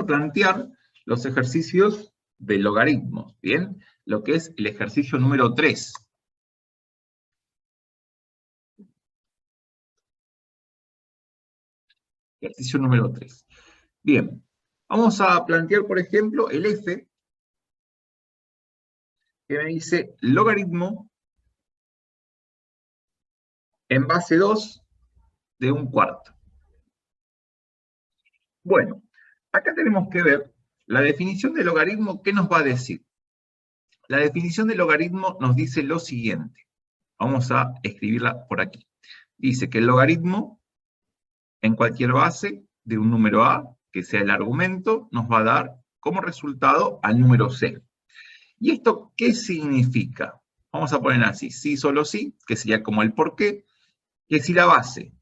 a plantear los ejercicios de logaritmos, ¿bien? Lo que es el ejercicio número 3. Ejercicio número 3. Bien, vamos a plantear, por ejemplo, el f, que me dice logaritmo en base 2 de 1/4. Bueno, acá tenemos que ver la definición de logaritmo. ¿Qué nos va a decir? La definición de logaritmo nos dice lo siguiente. Vamos a escribirla por aquí. Dice que el logaritmo en cualquier base de un número a, que sea el argumento, nos va a dar como resultado al número c. ¿Y esto qué significa? Vamos a poner así, sí, solo sí, que sería como el por qué, que si la base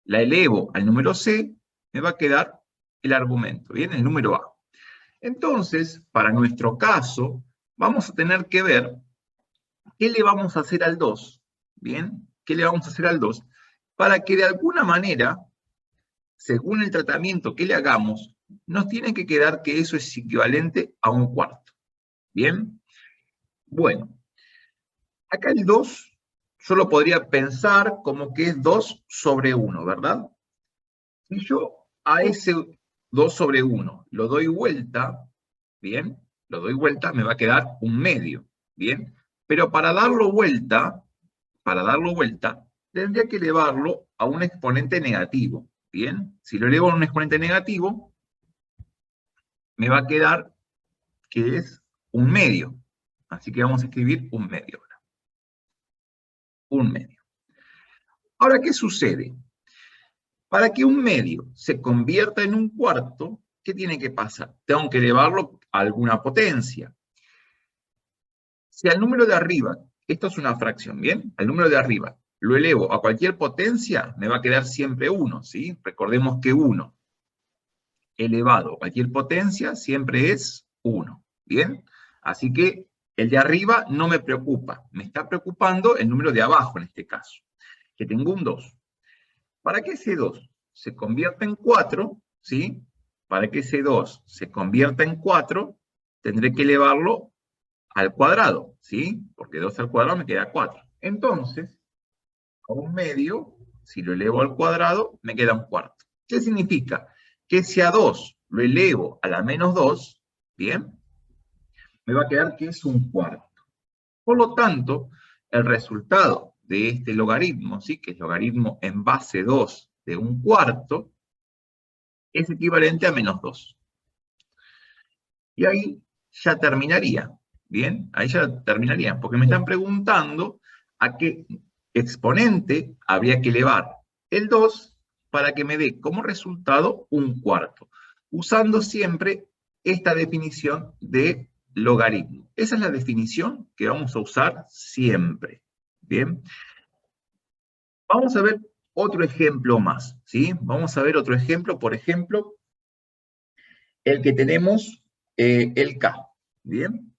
la elevo al número c, me va a quedar el argumento, ¿bien? El número a. Entonces, para nuestro caso, vamos a tener que ver qué le vamos a hacer al 2, ¿bien? ¿Qué le vamos a hacer al 2? Para que de alguna manera, según el tratamiento que le hagamos, nos tiene que quedar que eso es equivalente a 1/4. ¿Bien? Bueno, acá el 2, yo lo podría pensar como que es 2 sobre 1, ¿verdad? Si yo a ese 2 sobre 1 lo doy vuelta, ¿bien? Lo doy vuelta, me va a quedar un medio, ¿bien? Pero para darlo vuelta, tendría que elevarlo a un exponente negativo, ¿bien? Si lo elevo a un exponente negativo, me va a quedar que es un medio. Así que vamos a escribir un medio ahora. Un medio. Ahora, ¿qué sucede? Para que un medio se convierta en 1/4, ¿qué tiene que pasar? Tengo que elevarlo a alguna potencia. Si al número de arriba, esto es una fracción, ¿bien? Al número de arriba lo elevo a cualquier potencia, me va a quedar siempre 1, ¿sí? Recordemos que 1 elevado a cualquier potencia siempre es 1, ¿bien? Así que el de arriba no me preocupa, me está preocupando el número de abajo en este caso, que tengo un 2. Para que ese 2 se convierta en 4, ¿sí? Para que ese 2 se convierta en 4, tendré que elevarlo al cuadrado, ¿sí? Porque 2 al cuadrado me queda 4. Entonces, a un medio, si lo elevo al cuadrado, me queda 1/4. ¿Qué significa? Que si a 2 lo elevo a la menos 2, ¿bien? Me va a quedar que es 1/4. Por lo tanto, el resultado de este logaritmo, ¿sí? Que es logaritmo en base 2 de 1/4, es equivalente a menos 2. Y ahí ya terminaría, ¿bien? Ahí ya terminaría, porque me están preguntando a qué exponente habría que elevar el 2 para que me dé como resultado 1/4, usando siempre esta definición de logaritmo. Esa es la definición que vamos a usar siempre, ¿bien? Vamos a ver otro ejemplo más, ¿sí? Vamos a ver otro ejemplo, por ejemplo, el que tenemos, el K, ¿bien?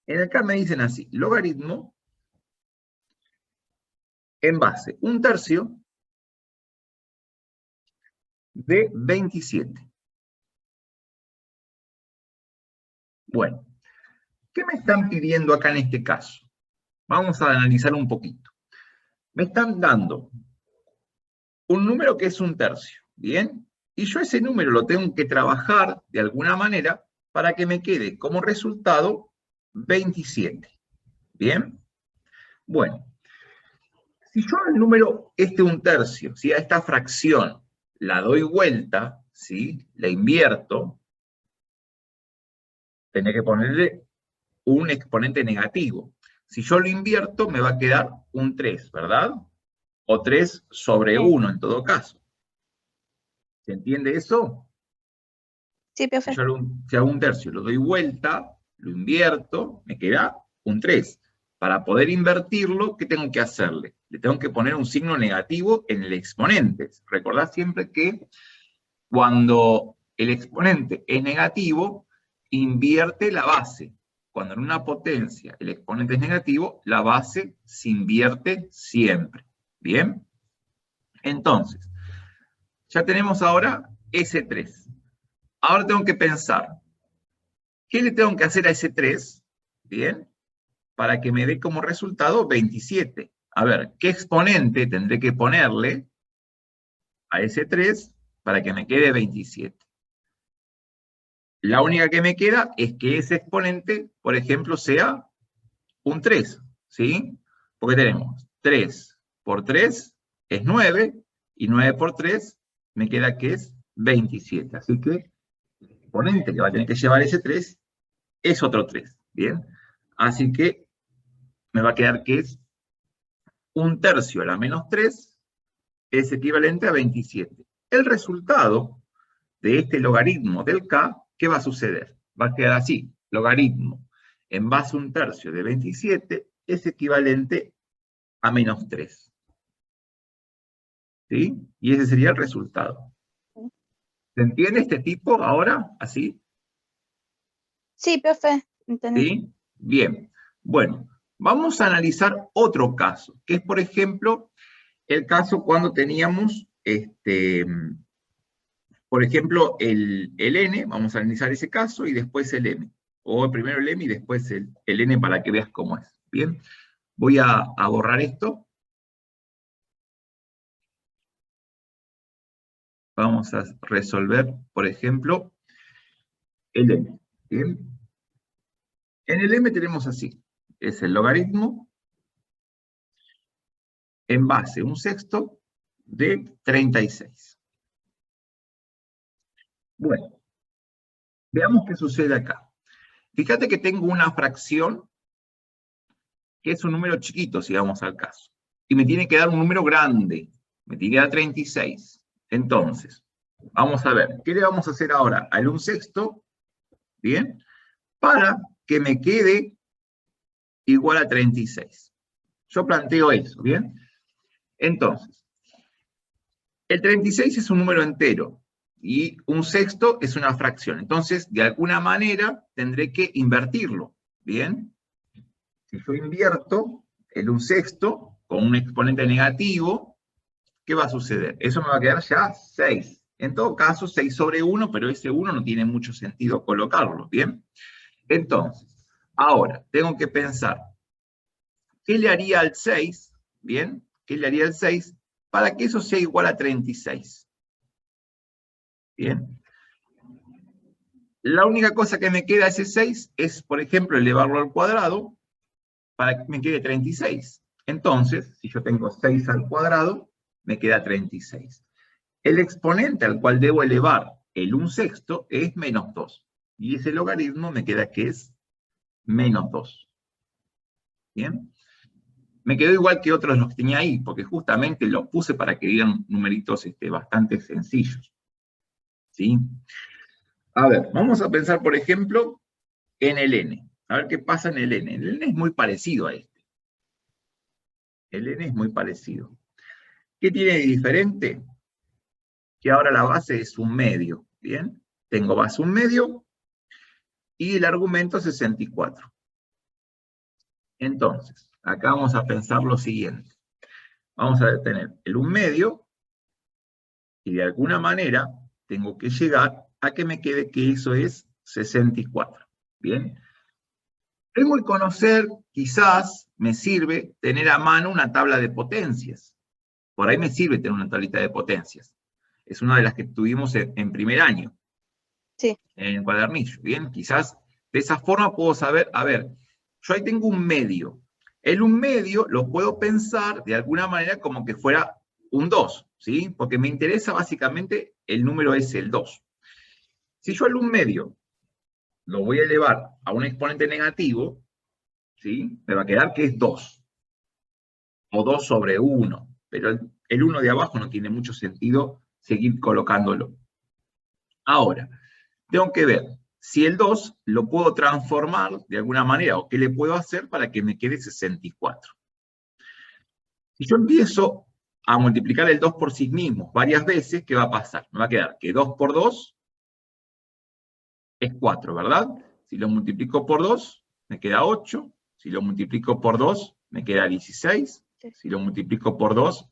En el K me dicen así, logaritmo en base 1/3 de 27. Bueno, ¿qué me están pidiendo acá en este caso? Vamos a analizar un poquito. Me están dando un número que es 1/3, ¿bien? Y yo ese número lo tengo que trabajar de alguna manera para que me quede como resultado 27, ¿bien? Bueno, si yo al número 1/3, ¿sí? A esta fracción, la doy vuelta, ¿sí? La invierto, tendré que ponerle un exponente negativo. Si yo lo invierto, me va a quedar un 3, ¿verdad? O 3 sobre 1 en todo caso. ¿Se entiende eso? Sí, profe. Si yo hago 1/3, lo doy vuelta, lo invierto, me queda un 3. Para poder invertirlo, ¿qué tengo que hacerle? Le tengo que poner un signo negativo en el exponente. Recordad siempre que cuando el exponente es negativo, invierte la base. Cuando en una potencia el exponente es negativo, la base se invierte siempre. ¿Bien? Entonces, ya tenemos ahora ese 3. Ahora tengo que pensar, ¿qué le tengo que hacer a ese 3? Bien, para que me dé como resultado 27. A ver, ¿qué exponente tendré que ponerle a ese 3 para que me quede 27? La única que me queda es que ese exponente, por ejemplo, sea un 3, ¿sí? Porque tenemos 3 por 3 es 9, y 9 por 3 me queda que es 27. Así que el exponente que va a tener que llevar ese 3 es otro 3, ¿bien? Así que me va a quedar que es 1/3 a la menos 3 es equivalente a 27. El resultado de este logaritmo del k, ¿qué va a suceder? Va a quedar así, logaritmo en base a 1/3 de 27 es equivalente a menos 3. ¿Sí? Y ese sería el resultado. ¿Se entiende este tipo ahora? ¿Así? Sí, profe, entendí. ¿Sí? Bien. Bueno, vamos a analizar otro caso, que es, por ejemplo, el caso cuando teníamos, por ejemplo, el n, vamos a analizar ese caso, y después el m. O primero el m y después el n para que veas cómo es. Bien, voy a borrar esto. Vamos a resolver, por ejemplo, el m. Bien. En el m tenemos así, es el logaritmo en base a 1/6 de 36. Bueno, veamos qué sucede acá. Fíjate que tengo una fracción que es un número chiquito, si vamos al caso. Y me tiene que dar un número grande. Me tiene que dar 36. Entonces, vamos a ver, ¿qué le vamos a hacer ahora? Al 1/6, ¿bien? Para que me quede igual a 36. Yo planteo eso, ¿bien? Entonces, el 36 es un número entero, y 1/6 es una fracción. Entonces, de alguna manera, tendré que invertirlo, ¿bien? Si yo invierto el 1/6 con un exponente negativo, ¿qué va a suceder? Eso me va a quedar ya 6. En todo caso, 6 sobre 1, pero ese 1 no tiene mucho sentido colocarlo, ¿bien? Entonces, ahora, tengo que pensar, ¿qué le haría al 6? ¿Bien? ¿Qué le haría al 6 para que eso sea igual a 36? ¿Bien? La única cosa que me queda ese 6 es, por ejemplo, elevarlo al cuadrado para que me quede 36. Entonces, si yo tengo 6 al cuadrado, me queda 36. El exponente al cual debo elevar el 1/6 es menos 2. Y ese logaritmo me queda que es menos 2. ¿Bien? Me quedó igual que otros los que tenía ahí, porque justamente los puse para que digan numeritos bastante sencillos. ¿Sí? A ver, vamos a pensar, por ejemplo, en el n. A ver qué pasa en el n. El n es muy parecido a este. El n es muy parecido. ¿Qué tiene de diferente? Que ahora la base es un medio. ¿Bien? Tengo base un medio y el argumento 64. Entonces, acá vamos a pensar lo siguiente. Vamos a tener el 1 medio, y de alguna manera tengo que llegar a que me quede que eso es 64. ¿Bien? Tengo que conocer, quizás me sirve tener a mano una tabla de potencias. Por ahí me sirve tener una tablita de potencias. Es una de las que tuvimos en primer año. Sí. En el cuadernillo. Bien, quizás de esa forma puedo saber, a ver, yo ahí tengo un medio. El 1 medio lo puedo pensar de alguna manera como que fuera un 2, ¿sí? Porque me interesa básicamente el número ese, el 2. Si yo el 1 medio lo voy a elevar a un exponente negativo, ¿sí? Me va a quedar que es 2. O 2 sobre 1. Pero el 1 de abajo no tiene mucho sentido seguir colocándolo. Ahora, tengo que ver si el 2 lo puedo transformar de alguna manera, o qué le puedo hacer para que me quede 64. Si yo empiezo a multiplicar el 2 por sí mismo varias veces, ¿qué va a pasar? Me va a quedar que 2 por 2 es 4, ¿verdad? Si lo multiplico por 2, me queda 8. Si lo multiplico por 2, me queda 16. Sí. Si lo multiplico por 2,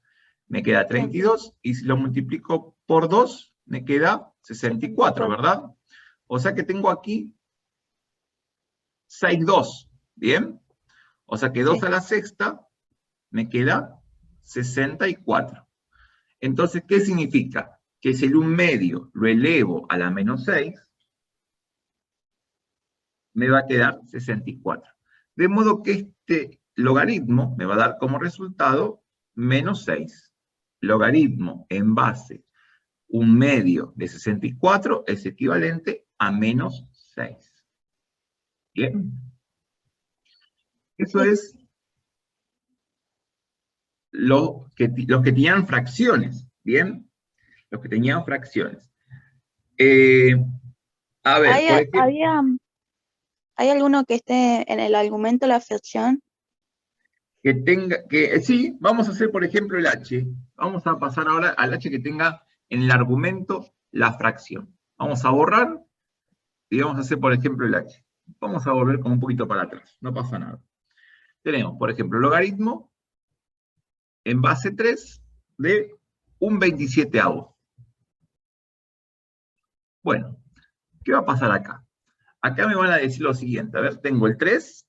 me queda 32. Y si lo multiplico por 2, me queda 64, ¿verdad? O sea que tengo aquí 6,2, ¿bien? O sea que 2 Sí. a la sexta me queda 64. Entonces, ¿qué significa? Que si el 1/2 lo elevo a la menos 6, me va a quedar 64. De modo que este logaritmo me va a dar como resultado menos 6. Logaritmo en base 1/2 de 64 es equivalente a menos 6. ¿Bien? Eso Sí. es los que tenían fracciones. ¿Bien? Los que tenían fracciones. A ver, ¿Hay, por ejemplo, ¿hay alguno que esté en el argumento la fracción? sí, vamos a hacer, por ejemplo, el h. Vamos a pasar ahora al h que tenga en el argumento la fracción. Vamos a borrar y vamos a hacer, por ejemplo, el h. Vamos a volver como un poquito para atrás, no pasa nada. Tenemos, por ejemplo, logaritmo en base 3 de un 27avo. Bueno, ¿qué va a pasar acá? Acá me van a decir lo siguiente. A ver, tengo el 3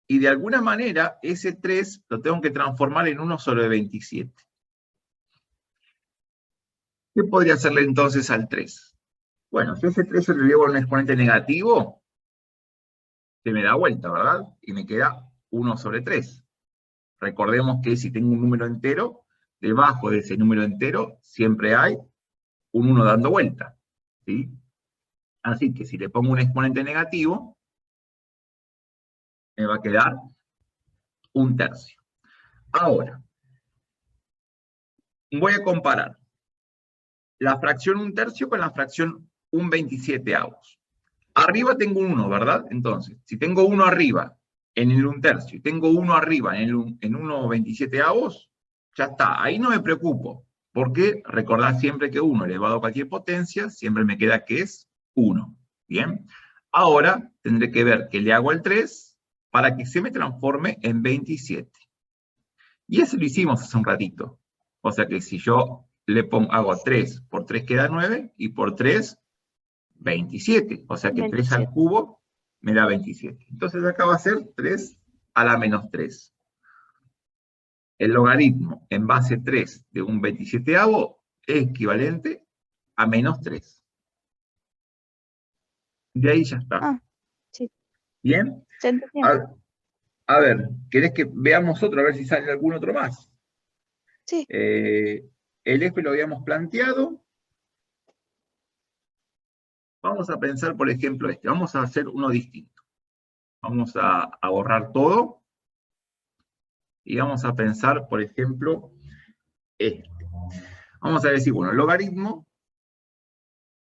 y de alguna manera ese 3 lo tengo que transformar en 1 sobre 27. ¿Qué podría hacerle entonces al 3? Bueno, si ese 3 se lo llevo a un exponente negativo, se me da vuelta, ¿verdad? Y me queda 1 sobre 3. Recordemos que si tengo un número entero, debajo de ese número entero siempre hay un 1 dando vuelta, ¿sí? Así que si le pongo un exponente negativo, me va a quedar 1/3. Ahora, voy a comparar la fracción 1/3 con la fracción 1/27. Arriba tengo un 1, ¿verdad? Entonces, si tengo 1 arriba en el 1/3 y tengo 1 arriba en 1/27, ya está, ahí no me preocupo, porque recordad siempre que 1 elevado a cualquier potencia, siempre me queda que es 1. ¿Bien? Ahora tendré que ver qué le hago al 3 para que se me transforme en 27. Y eso lo hicimos hace un ratito. O sea que si yo hago 3 por 3 queda 9, y por 3 27, o sea que 3 al 27. cubo me da 27. Entonces acá va a ser 3 a la menos 3. El logaritmo en base 3 de un 27avo es equivalente a menos 3. De ahí ya está. Ah, sí. ¿Bien? Se entendió. A ver, ¿querés que veamos otro? A ver si sale algún otro más. Sí. El F lo habíamos planteado. Vamos a pensar, por ejemplo, este. Vamos a hacer uno distinto. Vamos a borrar todo. Y vamos a pensar, por ejemplo, este. Vamos a decir, bueno, logaritmo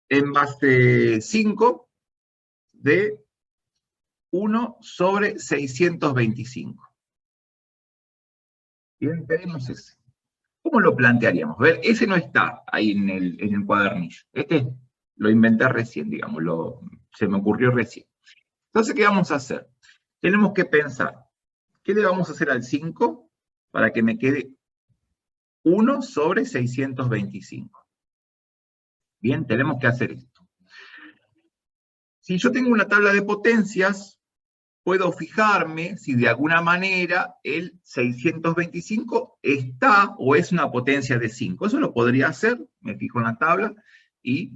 en base 5 de 1 sobre 625. Bien, tenemos ese. ¿Cómo lo plantearíamos? A ver, ese no está ahí en el cuadernillo. Este lo inventé recién, digamos, se me ocurrió recién. Entonces, ¿qué vamos a hacer? Tenemos que pensar, ¿qué le vamos a hacer al 5 para que me quede 1 sobre 625? Bien, tenemos que hacer esto. Si yo tengo una tabla de potencias, puedo fijarme si de alguna manera el 625 está o es una potencia de 5. Eso lo podría hacer, me fijo en la tabla y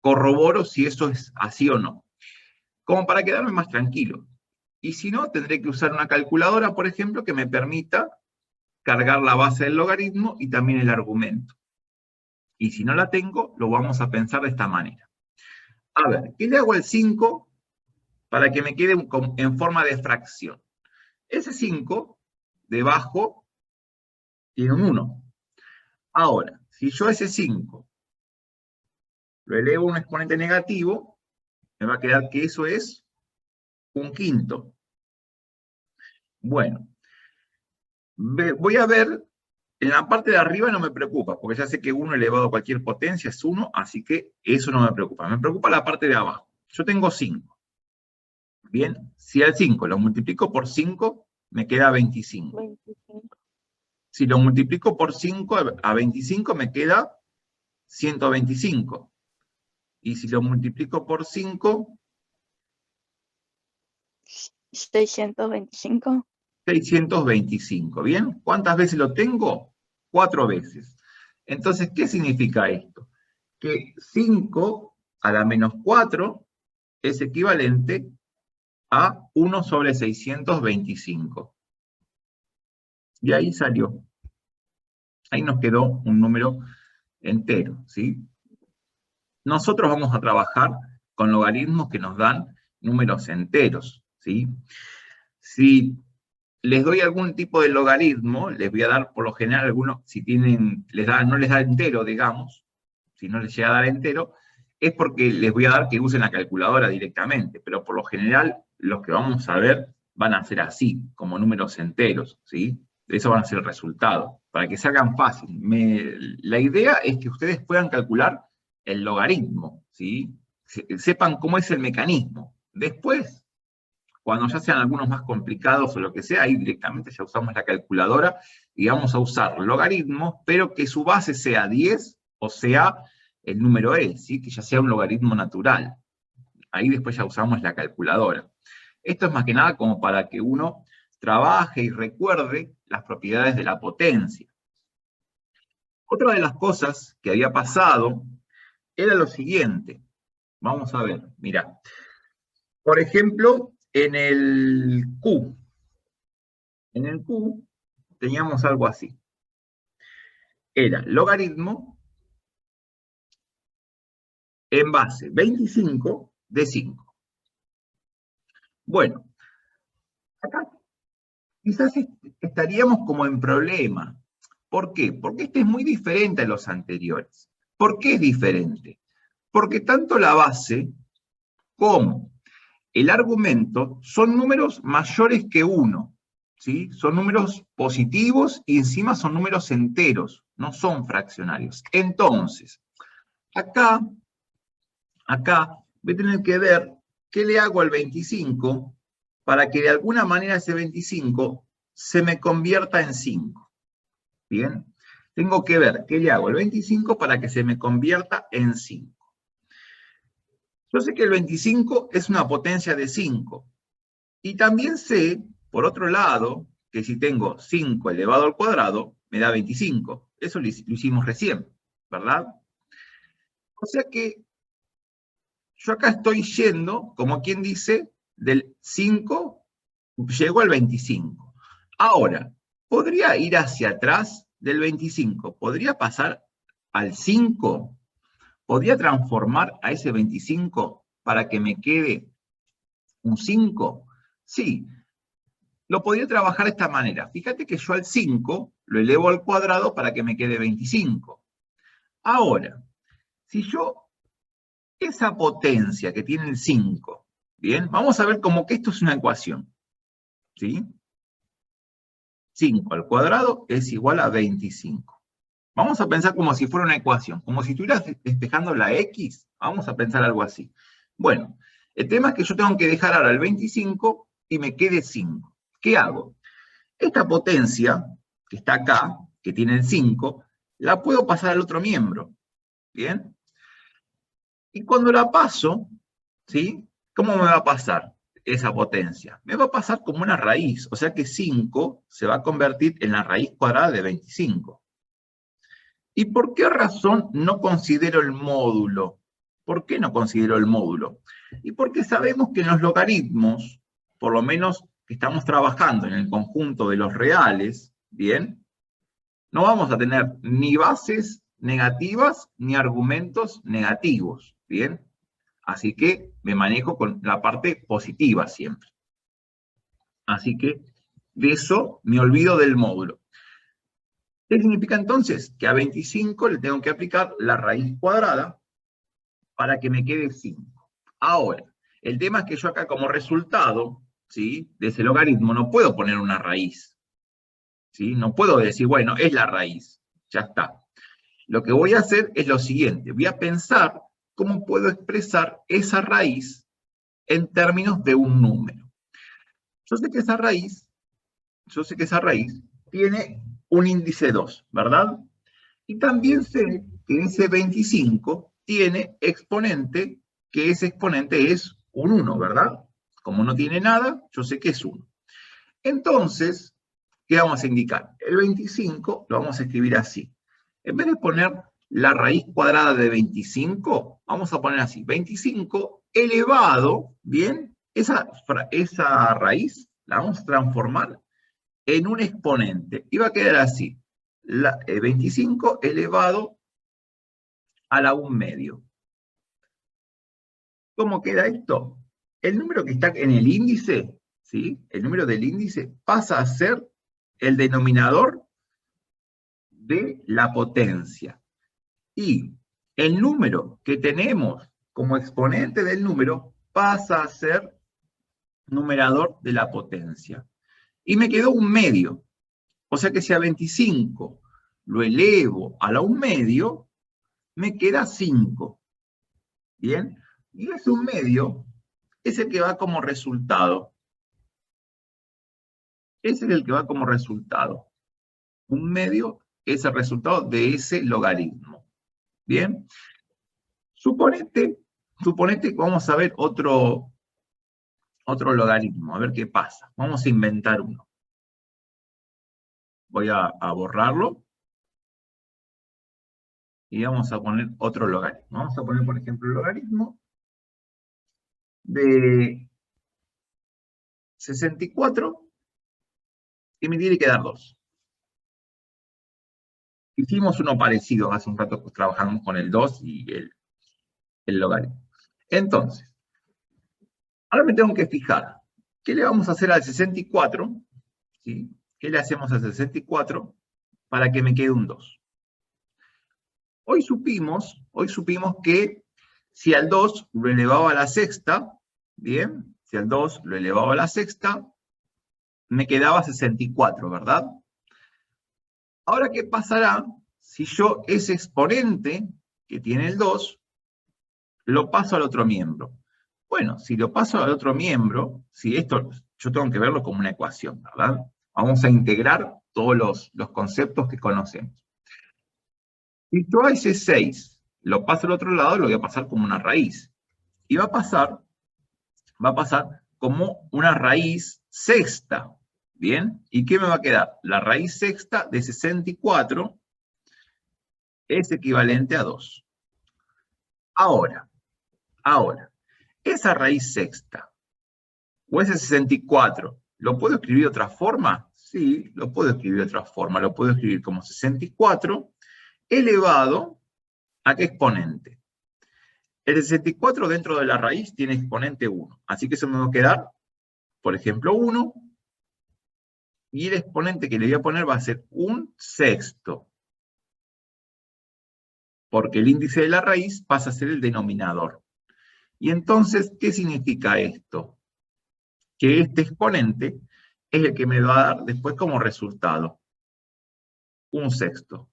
corroboro si eso es así o no. Como para quedarme más tranquilo. Y si no, tendré que usar una calculadora, por ejemplo, que me permita cargar la base del logaritmo y también el argumento. Y si no la tengo, lo vamos a pensar de esta manera. A ver, ¿qué le hago al 5 para que me quede en forma de fracción? Ese 5, debajo, tiene un 1. Ahora, si yo ese 5 lo elevo a un exponente negativo, me va a quedar que eso es 1/5. Bueno, voy a ver, en la parte de arriba no me preocupa, porque ya sé que 1 elevado a cualquier potencia es 1, así que eso no me preocupa. Me preocupa la parte de abajo. Yo tengo 5. Bien, si al 5 lo multiplico por 5, me queda 25. 25. Si lo multiplico por 5 a 25, me queda 125. Y si lo multiplico por 5, 625. 625, ¿bien? ¿Cuántas veces lo tengo? 4 veces. Entonces, ¿qué significa esto? Que 5 a la menos 4 es equivalente a 1 sobre 625. Y ahí salió. Ahí nos quedó un número entero, ¿sí? Nosotros vamos a trabajar con logaritmos que nos dan números enteros, ¿sí? Si les doy algún tipo de logaritmo, les voy a dar por lo general algunos, si tienen, no les da entero, digamos, si no les llega a dar entero, es porque les voy a dar que usen la calculadora directamente, pero por lo general los que vamos a ver van a ser así, como números enteros, ¿sí? Eso van a ser el resultado, para que se hagan fácil. La idea es que ustedes puedan calcular el logaritmo, ¿sí? Sepan cómo es el mecanismo. Después, cuando ya sean algunos más complicados o lo que sea, ahí directamente ya usamos la calculadora y vamos a usar logaritmos, pero que su base sea 10 o sea el número e, ¿sí? Que ya sea un logaritmo natural. Ahí después ya usamos la calculadora. Esto es más que nada como para que uno trabaje y recuerde las propiedades de la potencia. Otra de las cosas que había pasado era lo siguiente. Vamos a ver, mira. Por ejemplo, en el Q. En el Q teníamos algo así. Era logaritmo en base 25 de 5. Bueno, acá quizás estaríamos como en problema. ¿Por qué? Porque este es muy diferente a los anteriores. ¿Por qué es diferente? Porque tanto la base como el argumento son números mayores que 1. ¿Sí? Son números positivos y encima son números enteros, no son fraccionarios. Entonces, acá voy a tener que ver qué le hago al 25 para que de alguna manera ese 25 se me convierta en 5. ¿Bien? Tengo que ver qué le hago al 25 para que se me convierta en 5. Yo sé que el 25 es una potencia de 5. Y también sé, por otro lado, que si tengo 5 elevado al cuadrado, me da 25. Eso lo hicimos recién, ¿verdad? O sea que yo acá estoy yendo, como quien dice, del 5, llego al 25. Ahora, ¿podría ir hacia atrás del 25? ¿Podría pasar al 5? ¿Podría transformar a ese 25 para que me quede un 5? Sí, lo podría trabajar de esta manera. Fíjate que yo al 5 lo elevo al cuadrado para que me quede 25. Ahora, si yo, esa potencia que tiene el 5, bien, vamos a ver como que esto es una ecuación, ¿sí? 5 al cuadrado es igual a 25. Vamos a pensar como si fuera una ecuación, como si estuvieras despejando la X, vamos a pensar algo así. Bueno, el tema es que yo tengo que dejar ahora el 25 y me quede 5. ¿Qué hago? Esta potencia, que está acá, que tiene el 5, la puedo pasar al otro miembro, ¿bien? Y cuando la paso, ¿sí? ¿Cómo me va a pasar esa potencia? Me va a pasar como una raíz, o sea que 5 se va a convertir en la raíz cuadrada de 25. ¿Y por qué razón no considero el módulo? ¿Por qué no considero el módulo? Y porque sabemos que en los logaritmos, por lo menos que estamos trabajando en el conjunto de los reales, ¿bien? No vamos a tener ni bases negativas ni argumentos negativos, ¿bien? Así que me manejo con la parte positiva siempre. Así que de eso me olvido del módulo. ¿Qué significa entonces? Que a 25 le tengo que aplicar la raíz cuadrada para que me quede 5. Ahora, el tema es que yo acá como resultado, ¿sí?, de ese logaritmo no puedo poner una raíz. ¿Sí? No puedo decir, bueno, es la raíz. Ya está. Lo que voy a hacer es lo siguiente. Voy a pensar cómo puedo expresar esa raíz en términos de un número. Yo sé que esa raíz tiene un índice 2, ¿verdad? Y también sé que ese 25 tiene exponente, que ese exponente es un 1, ¿verdad? Como no tiene nada, yo sé que es 1. Entonces, ¿qué vamos a indicar? El 25 lo vamos a escribir así. En vez de poner la raíz cuadrada de 25, vamos a poner así, 25 elevado, ¿bien? Esa raíz la vamos a transformar en un exponente. Y va a quedar así, 25 elevado a la 1 medio. ¿Cómo queda esto? El número que está en el índice, ¿sí? El número del índice pasa a ser el denominador de la potencia. Y el número que tenemos como exponente del número pasa a ser numerador de la potencia. Y me quedó 1 medio. O sea que si a 25 lo elevo a la 1 medio, me queda 5. ¿Bien? Y ese 1 medio es el que va como resultado. Ese es el que va como resultado. 1 medio es el resultado de ese logaritmo. ¿Bien? Suponete que vamos a ver otro logaritmo, a ver qué pasa. Vamos a inventar uno. Voy a borrarlo. Y vamos a poner otro logaritmo. Vamos a poner, por ejemplo, el logaritmo de 64 y me tiene que dar 2. Hicimos uno parecido, hace un rato trabajamos con el 2 y el logaritmo. Entonces, ahora me tengo que fijar, ¿qué le vamos a hacer al 64? ¿Sí? ¿Qué le hacemos al 64 para que me quede un 2? Hoy supimos que si al 2 lo elevaba a la sexta, ¿bien? Si al 2 lo elevaba a la sexta, me quedaba 64, ¿verdad? Ahora, ¿qué pasará si yo ese exponente que tiene el 2 lo paso al otro miembro? Bueno, si lo paso al otro miembro, si esto yo tengo que verlo como una ecuación, ¿verdad? Vamos a integrar todos los conceptos que conocemos. Si yo a ese 6 lo paso al otro lado, lo voy a pasar como una raíz. Y va a pasar como una raíz sexta. ¿Bien? ¿Y qué me va a quedar? La raíz sexta de 64 es equivalente a 2. Ahora, esa raíz sexta, o ese 64, ¿lo puedo escribir de otra forma? Sí, lo puedo escribir de otra forma. Lo puedo escribir como 64 elevado ¿a qué exponente? El 64 dentro de la raíz tiene exponente 1. Así que eso me va a quedar, por ejemplo, 1. Y el exponente que le voy a poner va a ser 1/6. Porque el índice de la raíz pasa a ser el denominador. Y entonces, ¿qué significa esto? Que este exponente es el que me va a dar después como resultado 1/6.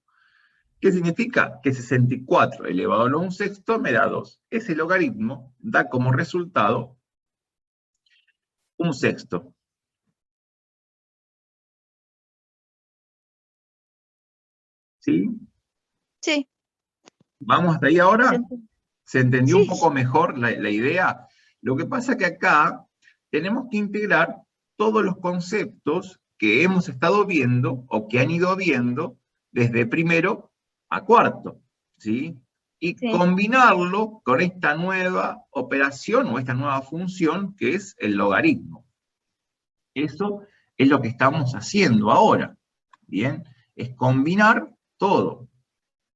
¿Qué significa? Que 64 elevado a la 1/6 me da 2. Ese logaritmo da como resultado 1/6. ¿Sí? Sí. ¿Vamos hasta ahí ahora? ¿Se entendió un Sí. poco mejor la idea? Lo que pasa es que acá tenemos que integrar todos los conceptos que hemos estado viendo o que han ido viendo desde primero a cuarto, ¿sí? Y Sí. combinarlo con esta nueva operación o esta nueva función que es el logaritmo. Eso es lo que estamos haciendo ahora, ¿bien? Es combinar todo.